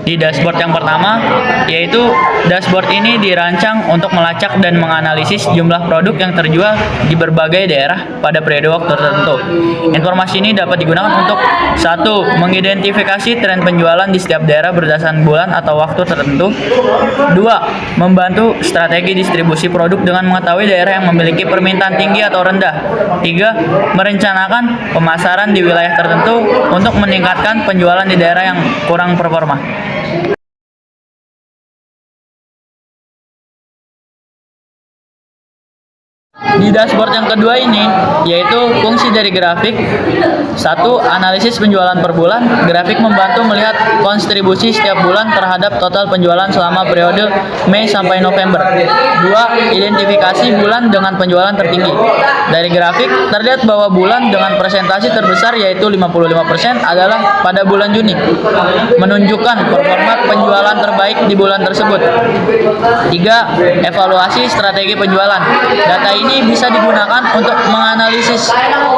di dashboard yang pertama, yaitu dashboard ini dirancang untuk melacak dan menganalisis jumlah produk yang terjual di berbagai daerah pada periode waktu tertentu. Informasi ini dapat digunakan untuk 1. Mengidentifikasi tren penjualan di setiap daerah berdasarkan bulan atau waktu tertentu. 2. Membantu strategi distribusi produk dengan mengetahui daerah yang memiliki permintaan tinggi atau rendah. 3. Merencanakan pemasaran di wilayah tertentu untuk meningkatkan penjualan di daerah yang kurang performa. Di dashboard yang kedua ini, yaitu fungsi dari grafik. 1. Analisis penjualan per bulan. Grafik membantu melihat kontribusi setiap bulan terhadap total penjualan selama periode Mei sampai November. 2. Identifikasi bulan dengan penjualan tertinggi. Dari grafik, terlihat bahwa bulan dengan persentase terbesar yaitu 55% adalah pada bulan Juni, menunjukkan performa penjualan terbaik di bulan tersebut. 3. Evaluasi strategi penjualan. Data ini bisa digunakan untuk menganalisis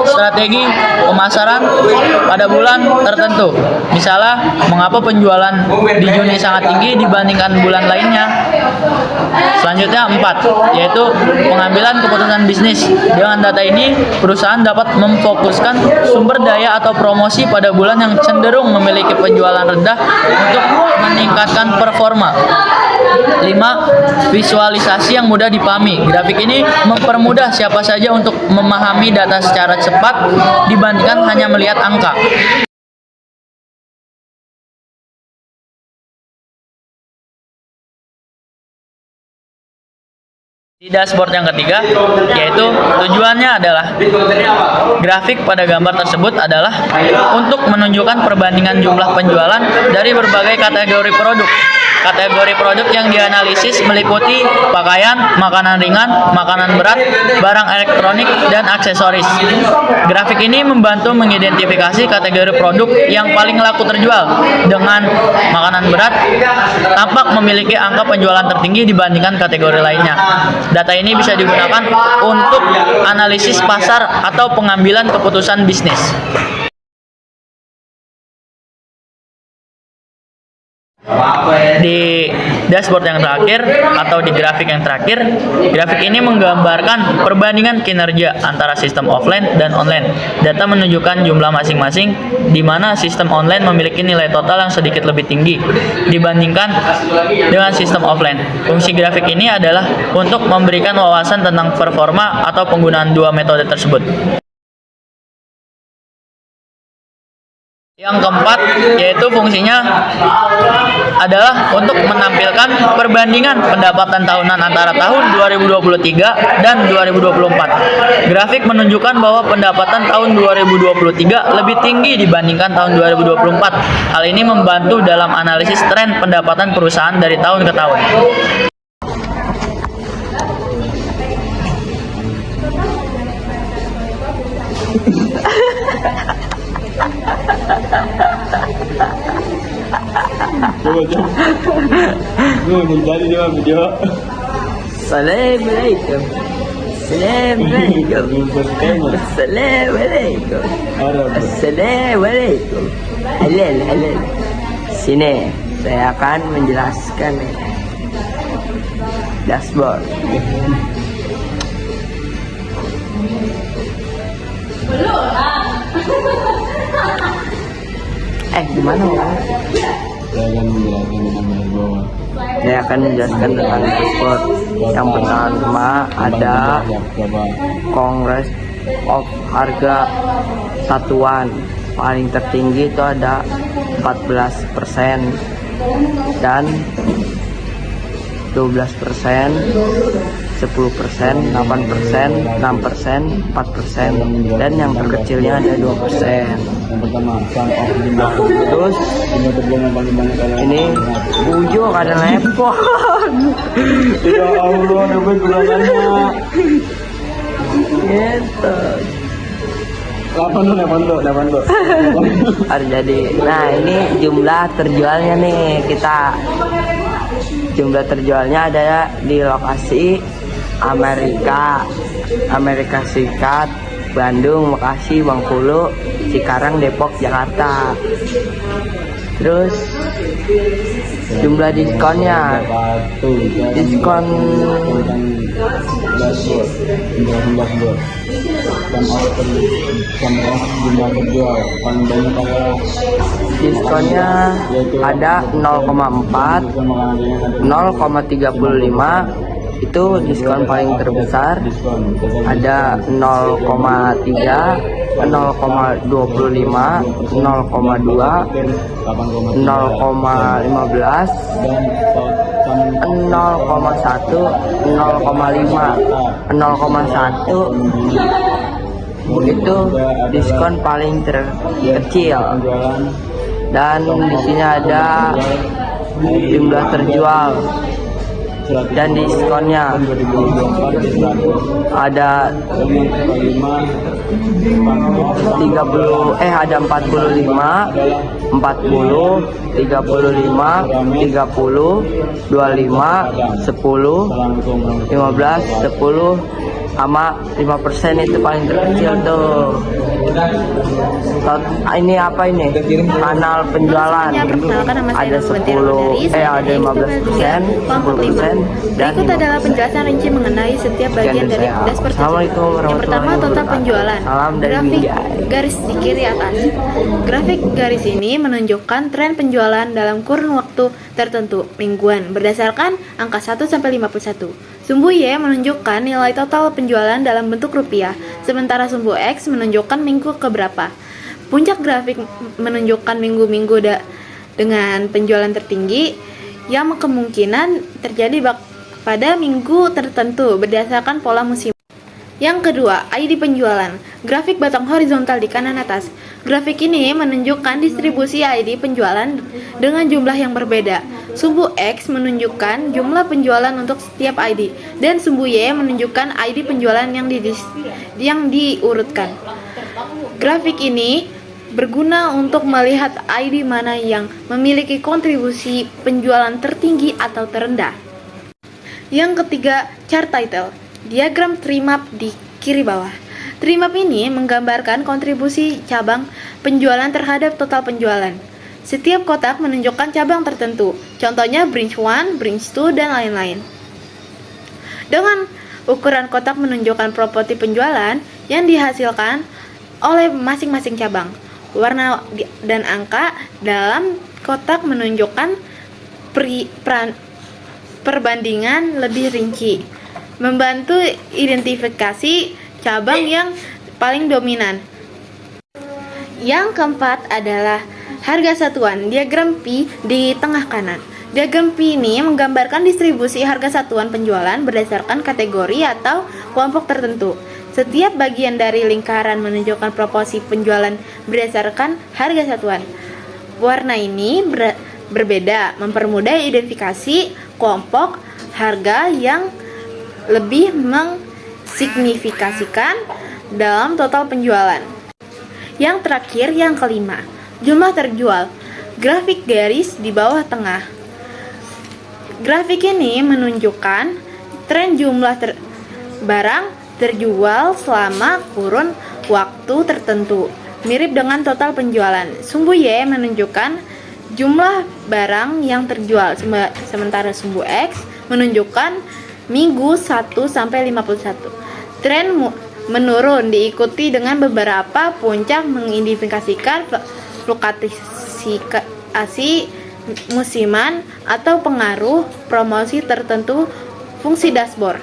strategi pemasaran pada bulan tertentu. Misalnya, mengapa penjualan di Juni sangat tinggi dibandingkan bulan lainnya. Selanjutnya 4, yaitu pengambilan keputusan bisnis. Dengan data ini, perusahaan dapat memfokuskan sumber daya atau promosi pada bulan yang cenderung memiliki penjualan rendah untuk meningkatkan performa. 5. Visualisasi yang mudah dipahami. Grafik ini mempermudah siapa saja untuk memahami data secara cepat dibandingkan hanya melihat angka. Di dashboard yang ketiga, yaitu tujuannya adalah grafik pada gambar tersebut adalah untuk menunjukkan perbandingan jumlah penjualan dari berbagai kategori produk. Kategori produk yang dianalisis meliputi pakaian, makanan ringan, makanan berat, barang elektronik, dan aksesoris. Grafik ini membantu mengidentifikasi kategori produk yang paling laku terjual. Dengan makanan berat tampak memiliki angka penjualan tertinggi dibandingkan kategori lainnya. Data ini bisa digunakan untuk analisis pasar atau pengambilan keputusan bisnis. Di dashboard yang terakhir atau di grafik yang terakhir, grafik ini menggambarkan perbandingan kinerja antara sistem offline dan online. Data menunjukkan jumlah masing-masing, di mana sistem online memiliki nilai total yang sedikit lebih tinggi dibandingkan dengan sistem offline. Fungsi grafik ini adalah untuk memberikan wawasan tentang performa atau penggunaan dua metode tersebut. Yang keempat, yaitu fungsinya adalah untuk menampilkan perbandingan pendapatan tahunan antara tahun 2023 dan 2024. Grafik menunjukkan bahwa pendapatan tahun 2023 lebih tinggi dibandingkan tahun 2024. Hal ini membantu dalam analisis tren pendapatan perusahaan dari tahun ke tahun. Coba menjadi dia video. Assalamualaikum. Assalamualaikum. Assalamualaikum. Assalamualaikum. Halal. Sini saya akan menjelaskan dashboard. Gimana Pak? Saya akan menjelaskan tentang dashboard. Yang pertama ada Kongres of harga satuan. Paling tertinggi itu ada 14% dan 12%, 10%, 8%, 6%, 4%, dan yang terkecilnya ada 2%. Terus ini ujung ada lepon. Ya Allah, dapat gulangannya. Gitu. 8 tuh. Harus jadi. Nah, ini jumlah terjualnya nih kita. Jumlah terjualnya ada di lokasi Amerika Serikat, Bandung, Bekasi, Bengkulu, Cikarang, Depok, Jakarta. Terus jumlah diskonnya, diskon dashboard, penjelasan dashboard, dan order, dan jumlah terjual paling banyak adalah diskonnya ada 0,4, 0,35 itu diskon paling terbesar, ada 0,3, 0,25, 0,2, 0,15, 0,1, 0,5, 0,1 itu diskon paling terkecil. Dan di sini ada jumlah terjual dan diskonnya, ada 45, 40, 35, 30, 25, 10, 15, 10 sama 5% itu paling terkecil tuh. Ini apa ini? Kanal penjualan ada 10, ada 15%, 10%, dan berikut adalah penjelasan rinci mengenai setiap bagian dari dashboard tersebut. Yang pertama, total penjualan. Salam dari Grafik Wijaya. garis di kiri atas. Grafik garis ini menunjukkan tren penjualan dalam kurun waktu tertentu mingguan berdasarkan angka 1 sampai 51. Sumbu Y menunjukkan nilai total penjualan dalam bentuk rupiah, sementara sumbu X menunjukkan minggu keberapa. Puncak grafik menunjukkan minggu-minggu dengan penjualan tertinggi yang kemungkinan terjadi pada minggu tertentu berdasarkan pola musim. Yang kedua, ID penjualan. Grafik batang horizontal di kanan atas. Grafik ini menunjukkan distribusi ID penjualan dengan jumlah yang berbeda. Sumbu X menunjukkan jumlah penjualan untuk setiap ID, dan sumbu Y menunjukkan ID penjualan yang diurutkan. Grafik ini berguna untuk melihat ID mana yang memiliki kontribusi penjualan tertinggi atau terendah. Yang ketiga, chart title. Diagram tree map di kiri bawah. Tree map ini menggambarkan kontribusi cabang penjualan terhadap total penjualan. Setiap kotak menunjukkan cabang tertentu, contohnya branch 1, branch 2, dan lain-lain. Dengan ukuran kotak menunjukkan proporsi penjualan yang dihasilkan oleh masing-masing cabang. Warna dan angka dalam kotak menunjukkan perbandingan lebih rinci, membantu identifikasi cabang yang paling dominan. Yang keempat adalah harga satuan, diagram P di tengah kanan. Diagram P ini menggambarkan distribusi harga satuan penjualan berdasarkan kategori atau kelompok tertentu. Setiap bagian dari lingkaran menunjukkan proporsi penjualan berdasarkan harga satuan. Warna ini berbeda, mempermudah identifikasi kelompok harga yang lebih mensignifikasikan dalam total penjualan. Yang terakhir, yang kelima, jumlah terjual. Grafik garis di bawah tengah. Grafik ini menunjukkan tren jumlah barang terjual selama kurun waktu tertentu, mirip dengan total penjualan. Sumbu Y menunjukkan jumlah barang yang terjual, sementara sumbu X menunjukkan minggu 1 sampai 51. Tren menurun diikuti dengan beberapa puncak mengindikasikan fluktuasi musiman atau pengaruh promosi tertentu. Fungsi dashboard.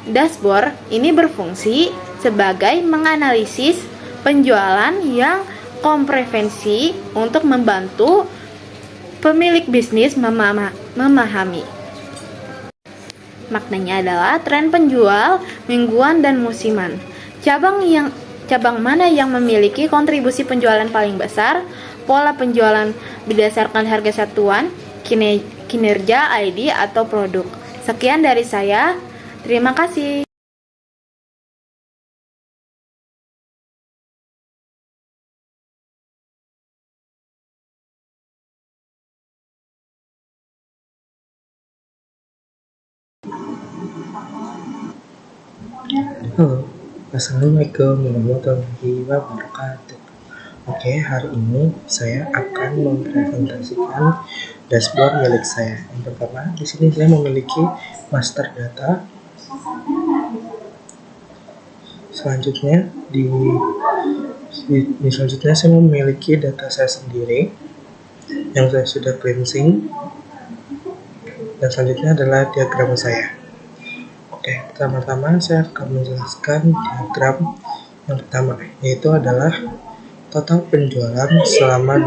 Dashboard ini berfungsi sebagai menganalisis penjualan yang komprehensif untuk membantu pemilik bisnis memahami. Maknanya adalah tren penjual mingguan dan musiman. Cabang mana yang memiliki kontribusi penjualan paling besar, pola penjualan berdasarkan harga satuan, kinerja ID atau produk. Sekian dari saya. Terima kasih. Assalamualaikum warahmatullahi wabarakatuh. Oke, hari ini saya akan mempresentasikan dashboard milik saya. Yang pertama, di sini saya memiliki master data. Selanjutnya selanjutnya saya memiliki data saya sendiri yang saya sudah cleansing. Dan selanjutnya adalah diagram saya. Oke, pertama-tama saya akan menjelaskan diagram yang pertama, yaitu adalah total penjualan selama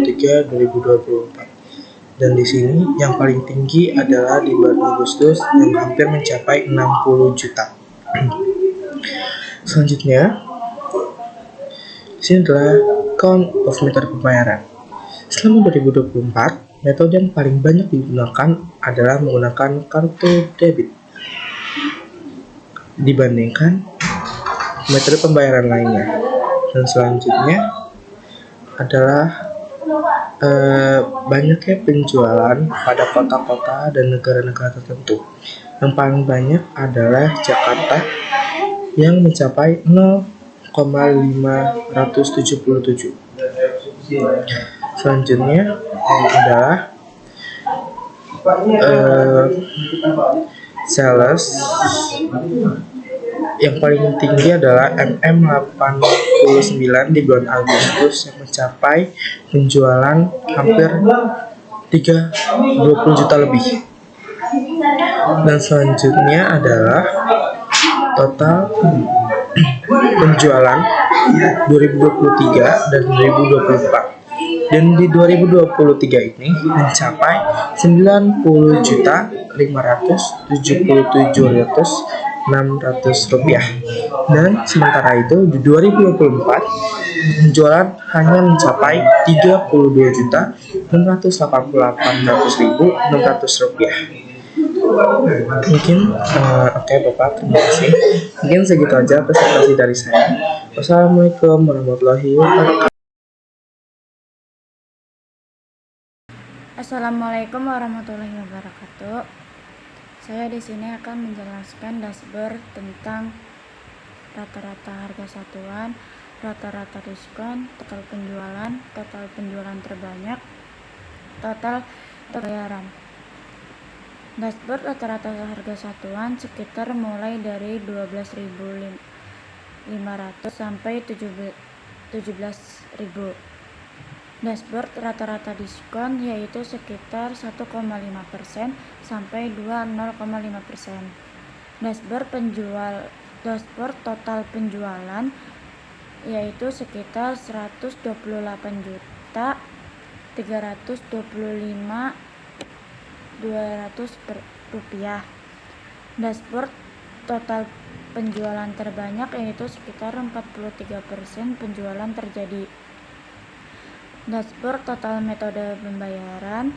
2023-2024. Dan di sini yang paling tinggi adalah di bulan Agustus yang hampir mencapai 60 juta. Selanjutnya, di sini adalah count of meter pembayaran. Selama 2024, metode yang paling banyak digunakan adalah menggunakan kartu debit dibandingkan metode pembayaran lainnya. Dan selanjutnya adalah banyaknya penjualan pada kota-kota dan negara-negara tertentu. Yang paling banyak adalah Jakarta yang mencapai 0,577. Selanjutnya adalah sales yang paling tinggi adalah MM89 di bulan Agustus yang mencapai penjualan hampir 20 juta lebih. Dan selanjutnya adalah total penjualan 2023 dan 2024. Dan di 2023 ini mencapai 90.577.600 rupiah. Dan sementara itu di 2024 penjualan hanya mencapai 32.688.600 rupiah. Mungkin oke Bapak, terima kasih. Mungkin segitu aja presentasi dari saya. Wassalamualaikum warahmatullahi wabarakatuh. Assalamualaikum warahmatullahi wabarakatuh. Saya di sini akan menjelaskan dashboard tentang rata-rata harga satuan, rata-rata diskon, total penjualan terbanyak, total pembayaran. Dashboard rata-rata harga satuan sekitar mulai dari 12.500 sampai 17.000. Dashboard rata-rata diskon yaitu sekitar 1,5% sampai 0,5%. Dashboard total penjualan yaitu sekitar 128.325.200 rupiah. Dashboard total penjualan terbanyak yaitu sekitar 43% penjualan terjadi. Dashboard total metode pembayaran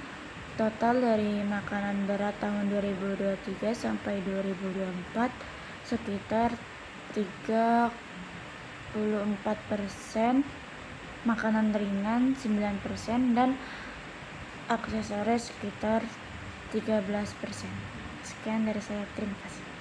total dari makanan berat tahun 2023 sampai 2024 sekitar 34%, makanan ringan 9%, dan aksesoris sekitar 13%. Sekian dari saya, terima kasih.